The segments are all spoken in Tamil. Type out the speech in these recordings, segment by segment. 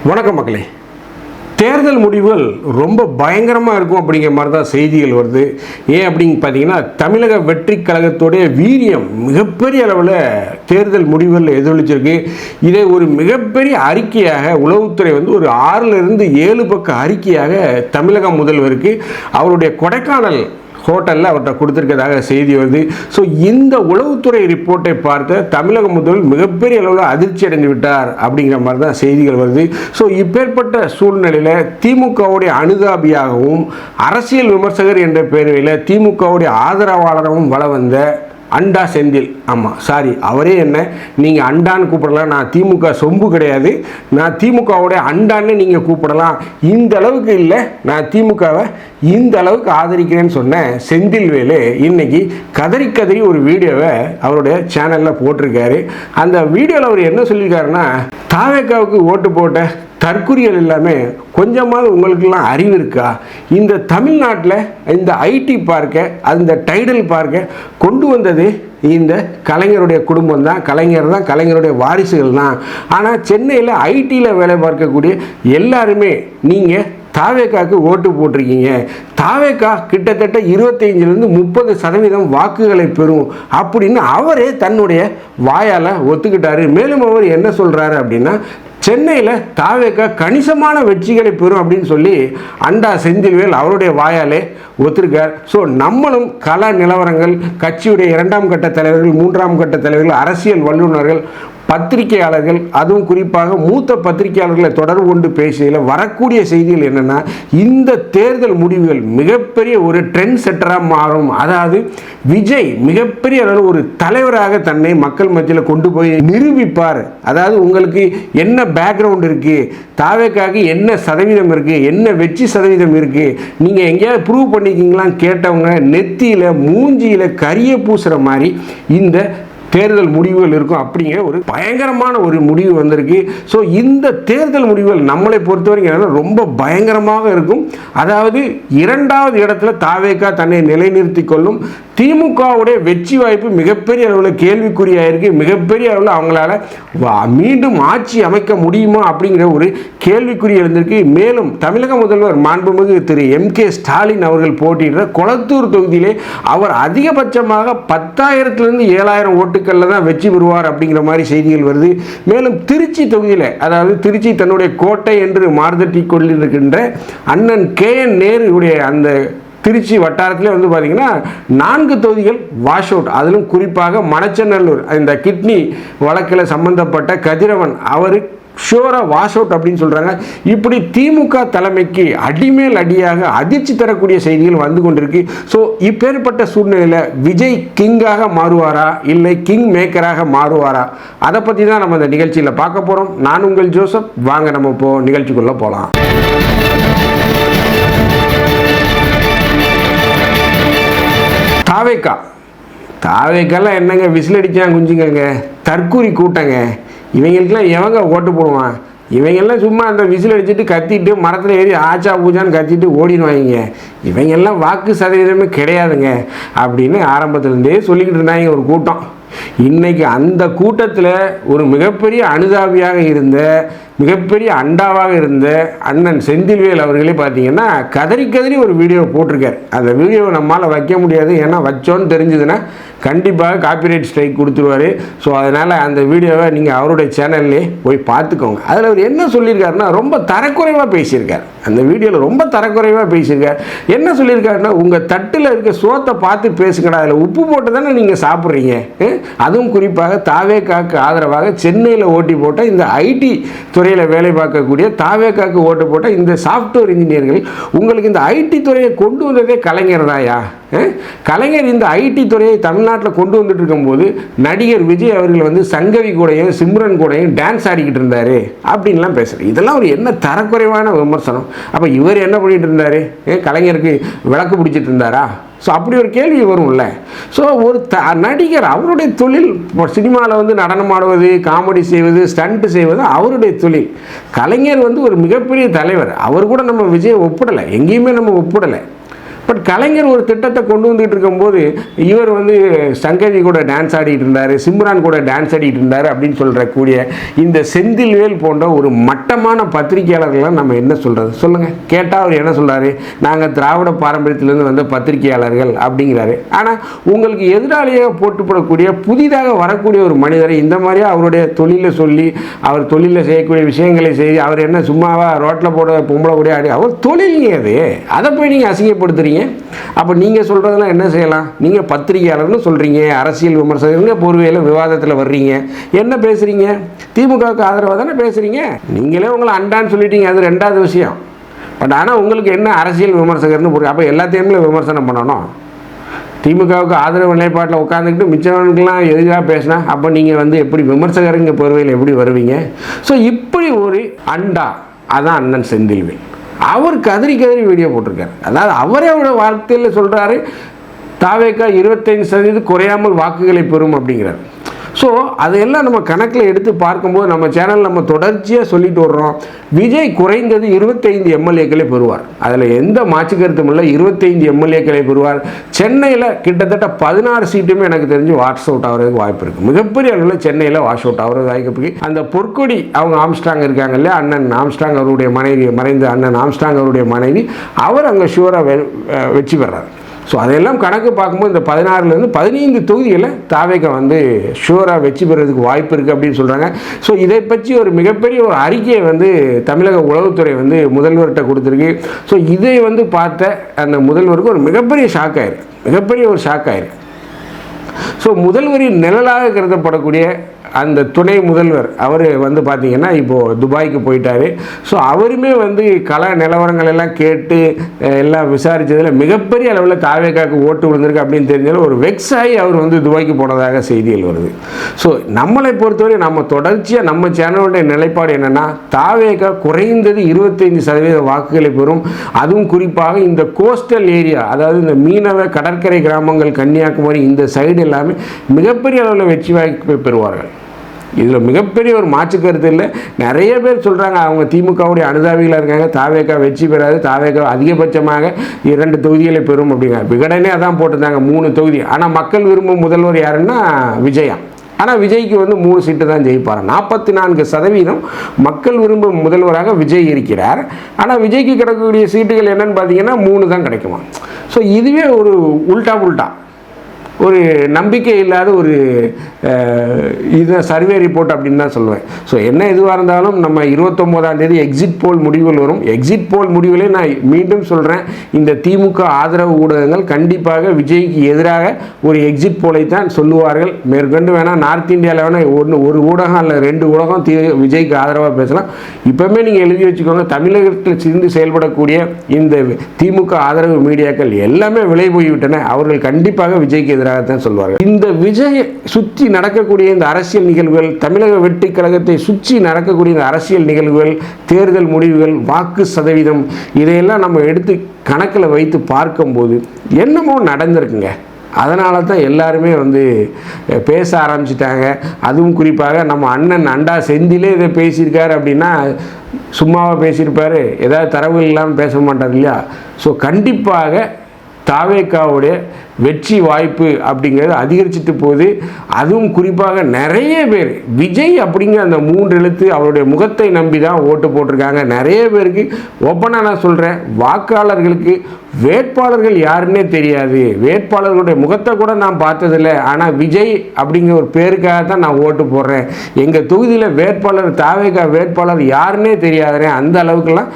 வணக்கம் மக்களே. தேர்தல் முடிவுகள் ரொம்ப பயங்கரமாக இருக்கும் அப்படிங்கிற மாதிரி தான் செய்திகள் வருது. ஏன் அப்படின்னு பார்த்தீங்கன்னா, தமிழக வெற்றி கழகத்துடைய வீரியம் மிகப்பெரிய அளவில் தேர்தல் முடிவுகளில் எதிரொலிச்சிருக்கு. இதை ஒரு மிகப்பெரிய அறிக்கையாக உளவுத்துறை ஒரு 6லிருந்து 7 பக்க அறிக்கையாக தமிழக முதல்வருக்கு அவருடைய கொடைக்கானல் ஹோட்டலில் அவர்கிட்ட கொடுத்துருக்கதாக செய்தி வருது. ஸோ இந்த உளவுத்துறை ரிப்போர்ட்டை பார்த்த தமிழக முதல்வர் மிகப்பெரிய அளவில் அதிர்ச்சி அடைந்து விட்டார் அப்படிங்கிற மாதிரி தான் செய்திகள் வருது. ஸோ இப்பேற்பட்ட சூழ்நிலையில் திமுகவுடைய அனுதாபியாகவும் அரசியல் விமர்சகர் என்ற பெயரில் திமுகவுடைய ஆதரவாளராகவும் வள வந்த அண்டா செந்தில், ஆமாம் சாரி அவரே என்ன நீங்கள் அண்டான்னு கூப்பிடலாம், நான் திமுக சொம்பு கிடையாது, நான் திமுகவுடைய அண்டான்னு நீங்கள் கூப்பிடலாம், இந்த அளவுக்கு இல்லை, நான் திமுகவை இந்த அளவுக்கு ஆதரிக்கிறேன்னு சொன்ன செந்தில்வேலு இன்னைக்கு கதறி கதறி ஒரு வீடியோவை அவருடைய சேனலில் போட்டிருக்காரு. அந்த வீடியோவில் அவர் என்ன சொல்லியிருக்காருன்னா, தாவேக்காவுக்கு ஓட்டு போட்ட தற்குறிகள் எல்லாமே கொஞ்சமாவது உங்களுக்கெல்லாம் அறிவு இருக்கா? இந்த தமிழ்நாட்டில் இந்த ஐடி பார்க்க அந்த டைடல் பார்க்க கொண்டு வந்தது இந்த கலைஞருடைய குடும்பம் தான், கலைஞருடைய வாரிசுகள் தான். ஆனால் சென்னையில் ஐடியில் வேலை பார்க்கக்கூடிய எல்லாருமே நீங்கள் தாவேக்காவுக்கு ஓட்டு போட்டிருக்கீங்க, தாவேக்கா கிட்டத்தட்ட 25லிருந்து 30% வாக்குகளை பெறும் அப்படின்னு அவரே தன்னுடைய வாயால் ஒத்துக்கிட்டாரு. மேலும் அவர் என்ன சொல்கிறாரு அப்படின்னா, சென்னையில் தாவேக்கா கணிசமான வெற்றிகளை பெறும் அப்படின்னு சொல்லி அண்டா செந்தில்வேல் அவருடைய வாயாலே ஒத்துருக்கார். ஸோ நம்மளும் கள நிலவரங்கள், கட்சியுடைய 2ஆம் கட்ட தலைவர்கள், 3ஆம் கட்ட தலைவர்கள், அரசியல் வல்லுநர்கள், பத்திரிகையாளர்கள், அதுவும் குறிப்பாக மூத்த பத்திரிகையாளர்களை தொடர்பு கொண்டு பேசியதில் வரக்கூடிய செய்திகள் என்னென்னா, இந்த தேர்தல் முடிவுகள் மிகப்பெரிய ஒரு ட்ரெண்ட் செட்டராக மாறும். அதாவது விஜய் மிகப்பெரிய அளவில் ஒரு தலைவராக தன்னை மக்கள் மத்தியில் கொண்டு போய் நிரூபிப்பார். அதாவது உங்களுக்கு என்ன பேக்ரவுண்ட் இருக்குது, தாவேக்காக என்ன சதவீதம் இருக்குது, என்ன வெற்றி சதவீதம் இருக்குது, நீங்கள் எங்கேயாவது ப்ரூவ் பண்ணிக்கிங்களான்னு கேட்டவங்க நெத்தியில் மூஞ்சியில் கரிய பூசுகிற மாதிரி இந்த தேர்தல் முடிவுகள் இருக்கும். அப்படிங்கிற ஒரு பயங்கரமான ஒரு முடிவு வந்திருக்கு. ஸோ இந்த தேர்தல் முடிவுகள் நம்மளை பொறுத்தவரைக்கும் ரொம்ப பயங்கரமாக இருக்கும். அதாவது 2வது இடத்துல தாவேக்கா தன்னை நிலைநிறுத்தி கொள்ளும். திமுகவுடைய வெற்றி வாய்ப்பு மிகப்பெரிய அளவில் கேள்விக்குறியாயிருக்கு. மிகப்பெரிய அளவில் அவங்களால மீண்டும் ஆட்சி அமைக்க முடியுமா அப்படிங்கிற ஒரு கேள்விக்குறி எழுந்திருக்கு. மேலும் தமிழக முதல்வர் மாண்புமிகு திரு MK ஸ்டாலின் அவர்கள் போட்டியிடுற கொளத்தூர் தொகுதியிலே அவர் அதிகபட்சமாக 10,000லிருந்து 7,000 ஓட்டுக்களில் தான் வெற்றி பெறுவார் அப்படிங்கிற மாதிரி செய்திகள் வருது. மேலும் திருச்சி தொகுதியில், அதாவது திருச்சி தன்னுடைய கோட்டை என்று மாறுதட்டி கொண்டிருக்கின்ற அண்ணன் KN நேருடைய அந்த திருச்சி வட்டாரத்தில் பார்த்தீங்கன்னா 4 தொகுதிகள் வாஷ் அவுட். அதிலும் குறிப்பாக மணச்சநல்லூர் இந்த கிட்னி வழக்கில் சம்பந்தப்பட்ட கதிரவன் அவர் ஷோராக வாஷ் அவுட் அப்படின்னு சொல்கிறாங்க. இப்படி திமுக தலைமைக்கு அடிமேல் அடியாக அதிர்ச்சி தரக்கூடிய செய்திகள் வந்து கொண்டிருக்கு. ஸோ இப்பேற்பட்ட சூழ்நிலையில் விஜய் கிங்காக மாறுவாரா இல்லை கிங் மேக்கராக மாறுவாரா, அதை பற்றி தான் நம்ம இந்த நிகழ்ச்சியில் பார்க்க போகிறோம். நான் உங்கள் ஜோசப். வாங்க நம்ம இப்போது நிகழ்ச்சிக்குள்ளே போகலாம். தாவேக்கெல்லாம் என்னங்க விசில் அடிச்சா குஞ்சுங்க, தற்கூரி கூட்டங்க. இவங்களுக்கெல்லாம் எவங்க ஓட்டு போடுவான்? இவங்கெல்லாம் சும்மா அந்த விசில் அடிச்சுட்டு கத்திட்டு மரத்தில் ஏறி ஆச்சா பூஜான்னு கத்திட்டு ஓடிடுவாங்க. இவங்கெல்லாம் வாக்கு சதவீதமே கிடையாதுங்க அப்படின்னு ஆரம்பத்துலேருந்தே சொல்லிக்கிட்டு இருந்தாங்க ஒரு கூட்டம். இன்னைக்கு அந்த கூட்டத்தில் ஒரு மிகப்பெரிய அனுதாபியாக இருந்த, மிகப்பெரிய அண்டாவாக இருந்த அண்ணன் செந்தில்வேல் அவர்களே பார்த்தீங்கன்னா கதறி கதறி ஒரு வீடியோ போட்டிருக்கார். அந்த வீடியோவை நம்மளால் வைக்க முடியாது, ஏன்னா வச்சோன்னு தெரிஞ்சதுன்னா கண்டிப்பாக காப்பிரைட் ஸ்ட்ரைக் கொடுத்துருவார். ஸோ அதனால் அந்த வீடியோவை நீங்கள் அவருடைய சேனல்லே போய் பார்த்துக்கோங்க. அதில் அவர் என்ன சொல்லியிருக்காருன்னா, ரொம்ப தரக்குறைவாக பேசியிருக்கார். அந்த வீடியோவில் ரொம்ப தரக்குறைவாக பேசியிருக்கார். என்ன சொல்லியிருக்காருன்னா, உங்கள் தட்டில் இருக்க சோத்தை பார்த்து பேசுங்கடா, அதில் உப்பு போட்டு தானே நீங்கள் சாப்பிட்றீங்க. அதுவும் குறிப்பாக தாவேக்காவுக்கு ஆதரவாக சென்னையில் ஓட்டி போட்ட இந்த ஐடி துறையில் வேலை பார்க்கக்கூடிய தாவேக்காவுக்கு ஓட்டு போட்ட இந்த சாஃப்ட்வேர் இன்ஜினியர்கள், உங்களுக்கு இந்த ஐடி துறையை கொண்டு வந்ததே கலைஞர் தாயா? கலைஞர் இந்த ஐடி துறையை தமிழ்நாட்டில் கொண்டு வந்துட்டு இருக்கும்போது நடிகர் விஜய் அவர்கள் சங்கவி கூடையும் சிம்ரன் கூடையும் டான்ஸ் ஆடிக்கிட்டு இருந்தார் அப்படின்லாம் பேசுகிறார். இதெல்லாம் ஒரு என்ன தரக்குறைவான விமர்சனம். அப்போ இவர் என்ன பண்ணிட்டு இருந்தார்? கலைஞருக்கு விளக்கு பிடிச்சிட்டு இருந்தாரா? ஸோ அப்படி ஒரு கேள்வி வரும்ல. ஸோ ஒரு நடிகர் அவருடைய தொழில் சினிமாவில் நடனம் ஆடுவது, காமெடி செய்வது, ஸ்டண்ட் செய்வது அவருடைய தொழில். கலைஞர் ஒரு மிகப்பெரிய தலைவர். அவர் கூட நம்ம விஜயை ஒப்பிடலை, எங்கேயுமே நம்ம ஒப்பிடலை. பட் கலைஞர் ஒரு திட்டத்தை கொண்டு வந்துட்டு இருக்கும்போது இவர் வந்து சங்கவி கூட டான்ஸ் ஆடிட்டு இருந்தார், சிம்ரான் கூட டான்ஸ் ஆடிட்டு இருந்தார் அப்படின்னு சொல்கிறக்கூடிய இந்த செந்தில்வேல் போன்ற ஒரு மட்டமான பத்திரிகையாளர்கள்லாம் நம்ம என்ன சொல்கிறது சொல்லுங்கள். கேட்டால் அவர் என்ன சொல்கிறாரு, நாங்கள் திராவிட பாரம்பரியத்திலேருந்து வந்த பத்திரிகையாளர்கள் அப்படிங்கிறாரு. ஆனால் உங்களுக்கு எதிராளியாக போட்டுப்படக்கூடிய புதிதாக வரக்கூடிய ஒரு மனிதரை இந்த மாதிரியா அவருடைய தொழிலை சொல்லி அவர் தொழிலில் செய்யக்கூடிய விஷயங்களை செய்து அவர் என்ன சும்மாவா ரோட்டில் போட பொம்பளை கூட ஆடி அவர் தொழிலுங்க அது, அதை போய் நீங்கள் அசிங்கப்படுத்துறீங்க. அப்போ நீங்கள் சொல்கிறதெல்லாம் என்ன செய்யலாம்? நீங்கள் பத்திரிகையாளர்னு சொல்கிறீங்க, அரசியல் விமர்சகங்க போர்வையில் விவாதத்தில் வர்றீங்க, என்ன பேசுகிறீங்க? திமுகவுக்கு ஆதரவாக தானே பேசுகிறீங்க. நீங்களே உங்களை அண்டான்னு சொல்லிட்டீங்க, அது ரெண்டாவது விஷயம். பட் ஆனால் உங்களுக்கு என்ன அரசியல் விமர்சகர்னு புரியும். அப்போ எல்லாத்தையுமே விமர்சனம் பண்ணணும். திமுகவுக்கு ஆதரவு நிலைப்பாட்டில் உட்காந்துக்கிட்டு மிச்சவனுக்கெல்லாம் எதிராக பேசினா அப்போ நீங்கள் வந்து எப்படி விமர்சகருங்க பொறுவையில் எப்படி வருவீங்க? ஸோ இப்படி ஒரு அண்டா அதான் அண்ணன் செந்தில்வேல். அவர் கதறி வீடியோ போட்டிருக்காரு. அதாவது அவரே அவரோட வார்த்தையில் சொல்கிறாரு, தாவேகா 25% குறையாமல் வாக்குகளை பெறும் அப்படிங்கிறார். ஸோ அதையெல்லாம் நம்ம கணக்கில் எடுத்து பார்க்கும்போது நம்ம சேனல் நம்ம தொடர்ச்சியாக சொல்லிட்டு வர்றோம், விஜய் குறைந்தது 25 எம்எல்ஏக்களை பெறுவார். அதில் எந்த மாற்று கருத்தும் இல்லை. 25 எம்எல்ஏக்களை பெறுவார். சென்னையில் கிட்டத்தட்ட 16 சீட்டுமே எனக்கு தெரிஞ்சு வாஷ் அவுட் ஆகிறதுக்கு வாய்ப்பு இருக்குது. மிகப்பெரிய அளவில் சென்னையில் வாஷ் அவுட் ஆகிறது வாய்ப்பு இருக்குது. அந்த பொற்கொடி அவங்க ஆம்ஸ்ட்ராங் இருக்காங்க இல்லையா, அண்ணன் ஆம்ஸ்ட்ராங் அவருடைய மனைவி, மறைந்த அண்ணன் ஆம்ஸ்ட்ராங் அவருடைய மனைவி, அவர் அங்கே ஷூராக வெற்றி பெறார். ஸோ அதையெல்லாம் கணக்கு பார்க்கும்போது இந்த 16லேருந்து 15 தொகுதிகளை தாவேகா வந்து ஷூராக வெற்றி பெறதுக்கு வாய்ப்பு இருக்குது அப்படின்னு சொல்கிறாங்க. ஸோ இதை பற்றி ஒரு மிகப்பெரிய ஒரு அறிக்கையை வந்து தமிழக உளவுத்துறை வந்து முதல்வர்கிட்ட கொடுத்துருக்கு. ஸோ இதை வந்து பார்த்த அந்த முதல்வருக்கு ஒரு மிகப்பெரிய ஷாக் ஆயிருக்கு, மிகப்பெரிய ஒரு ஷாக் ஆயிருக்கு. ஸோ முதல்வரின் நிழலாக கருதப்படக்கூடிய அந்த துணை முதல்வர் அவர் வந்து பார்த்திங்கன்னா இப்போது துபாய்க்கு போயிட்டார். ஸோ அவருமே வந்து கள நிலவரங்கள் எல்லாம் கேட்டு எல்லாம் விசாரித்ததில் மிகப்பெரிய அளவில் தாவேகாவுக்கு ஓட்டு விழுந்திருக்கு அப்படின்னு தெரிஞ்சாலும் ஒரு வெக்ஸ் ஆகி அவர் வந்து துபாய்க்கு போனதாக செய்திகள் வருது. ஸோ நம்மளை பொறுத்தவரை நம்ம தொடர்ச்சியாக நம்ம சேனலுடைய நிலைப்பாடு என்னென்னா, தாவேகா குறைந்தது 25% வாக்குகளை பெறும். அதுவும் குறிப்பாக இந்த கோஸ்டல் ஏரியா, அதாவது இந்த மீனவ கடற்கரை கிராமங்கள், கன்னியாகுமரி இந்த சைடு எல்லாமே மிகப்பெரிய அளவில் வெற்றி வாய்ப்பை பெறுவார்கள். இதில் மிகப்பெரிய ஒரு மாற்று கருத்து இல்லை. நிறைய பேர் சொல்கிறாங்க அவங்க திமுகவுடைய அனுதாபிகளாக இருக்காங்க, தாவேகா வெற்றி பெறாது, தாவேகா அதிகபட்சமாக 2 தொகுதிகளை பெறும் அப்படிங்க. விகடனே அதான் போட்டிருந்தாங்க 3 தொகுதி. ஆனால் மக்கள் விரும்பும் முதல்வர் யாருன்னா விஜயா. ஆனால் விஜய்க்கு வந்து 3 சீட்டு தான் ஜெயிப்பார். 44% மக்கள் விரும்பும் முதல்வராக விஜய் இருக்கிறார். ஆனால் விஜய்க்கு கிடைக்கக்கூடிய சீட்டுகள் என்னன்னு பார்த்தீங்கன்னா 3 தான் கிடைக்குமா. ஸோ இதுவே ஒரு உல்டா ஒரு நம்பிக்கை இல்லாத ஒரு இது சர்வே ரிப்போர்ட் அப்படின்னு தான் சொல்லுவேன். ஸோ என்ன எதுவாக இருந்தாலும் நம்ம 29ஆம் தேதி எக்ஸிட் போல் முடிவுகள் வரும். எக்ஸிட் போல் முடிவுகளே நான் மீண்டும் சொல்கிறேன், இந்த திமுக ஆதரவு ஊடகங்கள் கண்டிப்பாக விஜய்க்கு எதிராக ஒரு எக்ஸிட் போலை தான் சொல்லுவார்கள். மேற்கொண்டு வேணால் நார்த் இந்தியாவில் வேணால் ஒரு ஊடகம் இல்லை 2 ஊடகம் விஜய்க்கு ஆதரவாக பேசலாம். இப்போவுமே நீங்கள் எழுதி வச்சுக்கோங்க, தமிழகத்தில் சேர்ந்து செயல்படக்கூடிய இந்த திமுக ஆதரவு மீடியாக்கள் எல்லாமே விலை போய்விட்டன. அவர்கள் கண்டிப்பாக விஜய்க்கு எதிராகத்தான் சொல்வார்கள். இந்த விஜய் சுற்றி நடக்கக்கூடிய இந்த அரசியல் நிகழ்வுகள், தமிழக வெற்றி கழகத்தை சுற்றி நடக்கக்கூடிய இந்த அரசியல் நிகழ்வுகள், தேர்தல் முடிவுகள், வாக்கு சதவீதம், இதையெல்லாம் நம்ம எடுத்து கணக்கில் வைத்து பார்க்கும்போது என்னமோ நடந்திருக்குங்க. அதனால தான் எல்லாருமே வந்து பேச ஆரம்பிச்சிட்டாங்க. அதுவும் குறிப்பாக நம்ம அண்ணன் அண்டா செந்திலே இதை பேசியிருக்காரு அப்படின்னா சும்மாவாக பேசியிருப்பார், ஏதாவது தரவுகள் இல்லாமல் பேச மாட்டார் இல்லையா. ஸோ கண்டிப்பாக தாவேகாவுடைய வெற்றி வாய்ப்பு அப்படிங்கிறது அதிகரிச்சுட்டு போகுது. அதுவும் குறிப்பாக நிறைய பேர் விஜய் அப்படிங்கிற அந்த 3 எழுத்து அவருடைய முகத்தை நம்பி தான் ஓட்டு போட்டிருக்காங்க. நிறைய பேருக்கு ஓப்பனாக நான் சொல்கிறேன், வாக்காளர்களுக்கு வேட்பாளர்கள் யாருன்னே தெரியாது, வேட்பாளர்களுடைய முகத்தை கூட நான் பார்த்ததில்லை. ஆனால் விஜய் அப்படிங்கிற ஒரு பேருக்காக தான் நான் ஓட்டு போடுறேன், எங்கள் தொகுதியில் வேட்பாளர் தாவேகா வேட்பாளர் யாருன்னே தெரியாதுறேன், அந்த அளவுக்குலாம்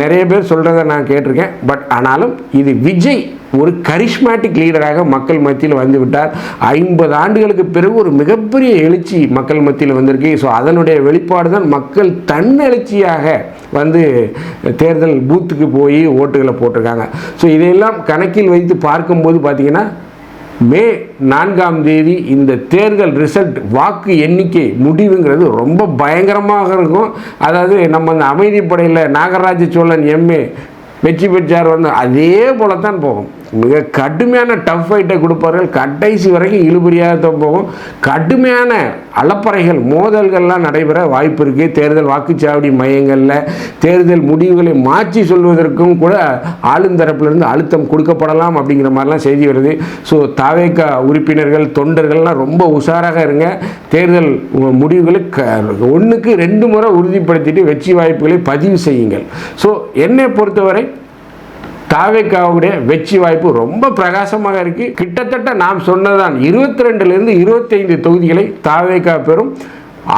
நிறைய பேர் சொல்கிறத நான் கேட்டிருக்கேன். பட் ஆனாலும் இது விஜய் ஒரு கரிஷ்மேட்டிக் லீடராக மக்கள் மத்தியில் வந்து விட்டார். 50 ஆண்டுகளுக்கு பிறகு ஒரு மிகப்பெரிய எழுச்சி மக்கள் மத்தியில் வந்திருக்கு. ஸோ அதனுடைய வெளிப்பாடு தான் மக்கள் தன்னெழுச்சியாக வந்து தேர்தல் பூத்துக்கு போய் ஓட்டுகளை போட்டிருக்காங்க. ஸோ இதையெல்லாம் கணக்கில் வைத்து பார்க்கும்போது பார்த்தீங்கன்னா மே 4ஆம் தேதி இந்த தேர்தல் ரிசல்ட் வாக்கு எண்ணிக்கை முடிவுங்கிறது ரொம்ப பயங்கரமாக இருக்கும். அதாவது நம்ம அந்த அமைதிப்படையில் நாகராஜ சோழன் எம்ஏ வெற்றி பெற்றார் வந்து அதே போல தான் போகும். மிக கடுமையான டஃப் ஃபைட்டை கொடுப்பார்கள். கடைசி வரைக்கும் இழுபறியாக போகும். கடுமையான அலப்பறைகள் மோதல்கள்லாம் நடைபெற வாய்ப்பு இருக்குது. தேர்தல் வாக்குச்சாவடி மையங்களில் தேர்தல் முடிவுகளை மாற்றி சொல்வதற்கும் கூட ஆளும் தரப்பிலிருந்து அழுத்தம் கொடுக்கப்படலாம் அப்படிங்கிற மாதிரிலாம் செய்தி வருது. ஸோ தாவேகா உறுப்பினர்கள் தொண்டர்கள்லாம் ரொம்ப உஷாராக இருங்க. தேர்தல் முடிவுகளை 1க்கு 2 முறை உறுதிப்படுத்திட்டு வெற்றி வாய்ப்புகளை பதிவு செய்யுங்கள். ஸோ என்னை பொறுத்தவரை தாவேகாவுடைய வெற்றி வாய்ப்பு ரொம்ப பிரகாசமாக இருக்குது. கிட்டத்தட்ட நாம் சொன்னதான் 22லிருந்து 25 தொகுதிகளை தாவேகா பெறும்.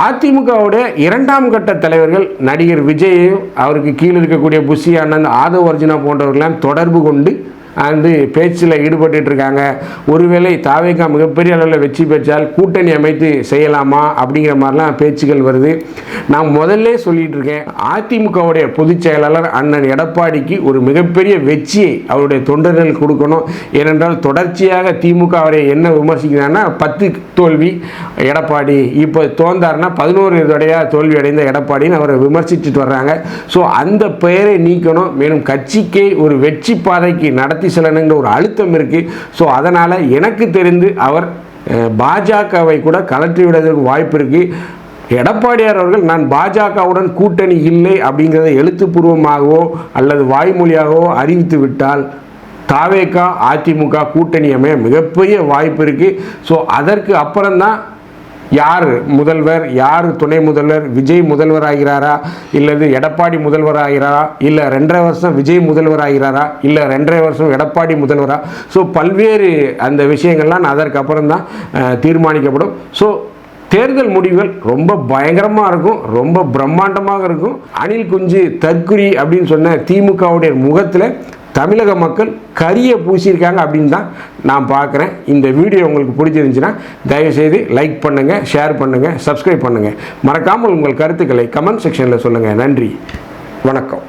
அதிமுகவுடைய 2ஆம் கட்ட தலைவர்கள் நடிகர் விஜயையும் அவருக்கு கீழே இருக்கக்கூடிய புஷி அண்ணன் ஆதவ் அர்ஜுனா போன்றவர்களாம் தொடர்பு கொண்டு பேச்சில் ஈடுபட்டு இருக்காங்க. ஒருவேளை தாவேகா மிகப்பெரிய அளவில் வெற்றி பெற்றால் கூட்டணி அமைத்து செய்யலாமா அப்படிங்கிற மாதிரிலாம் பேச்சுகள் வருது. நான் முதல்ல சொல்லிட்டு இருக்கேன், அதிமுகவுடைய பொதுச் செயலாளர் அண்ணன் எடப்பாடிக்கு ஒரு மிகப்பெரிய வெற்றியை அவருடைய தொண்டர்கள் கொடுக்கணும். ஏனென்றால் தொடர்ச்சியாக திமுக அவரை என்ன விமர்சிக்கிறாங்கன்னா 10 தோல்வி எடப்பாடி, இப்போ தோந்தார்னா 11 தடையாக தோல்வி அடைந்த எடப்பாடின்னு அவரை விமர்சிச்சுட்டு வர்றாங்க. ஸோ அந்த பெயரை நீக்கணும். மேலும் கட்சிக்கு ஒரு வெற்றி பாதைக்கு நடத்தி செல்லணுங்கிற ஒரு அழுத்தம் இருக்குது. ஸோ அதனால் எனக்கு தெரிந்து அவர் பாஜகவை கூட கலற்றி விடுவதற்கு வாய்ப்பு இருக்குது. எடப்பாடியார் அவர்கள் நான் பாஜகவுடன் கூட்டணி இல்லை அப்படிங்கிறத எழுத்துப்பூர்வமாகவோ அல்லது வாய்மொழியாகவோ அறிவித்து விட்டால் தாவேகா அதிமுக கூட்டணி அமைய மிகப்பெரிய வாய்ப்பு இருக்குது. ஸோ அதற்கு அப்புறம்தான் யார் முதல்வர், யார் துணை முதல்வர், விஜய் முதல்வர் ஆகிறாரா இல்லது எடப்பாடி முதல்வர் ஆகிறாரா, இல்லை 2.5 வருஷம் விஜய் முதல்வர் ஆகிறாரா, இல்லை 2.5 வருஷம் எடப்பாடி முதல்வரா. ஸோ பல்வேறு அந்த விஷயங்கள்லாம் அதற்கப்புறம் தான் தீர்மானிக்கப்படும். ஸோ தேர்தல் முடிவுகள் ரொம்ப பயங்கரமாக இருக்கும், ரொம்ப பிரம்மாண்டமாக இருக்கும். அணில் குஞ்சு தற்குறி அப்படின்னு சொன்ன திமுகவுடைய முகத்தில் தமிழக மக்கள் கரியை பூசியிருக்காங்க அப்படின்னு தான் நான் பார்க்குறேன். இந்த வீடியோ உங்களுக்கு பிடிச்சிருந்துச்சுன்னா தயவுசெய்து லைக் பண்ணுங்கள், ஷேர் பண்ணுங்கள், சப்ஸ்கிரைப் பண்ணுங்கள். மறக்காமல் உங்கள் கருத்துக்களை கமெண்ட் செக்ஷனில் சொல்லுங்கள். நன்றி, வணக்கம்.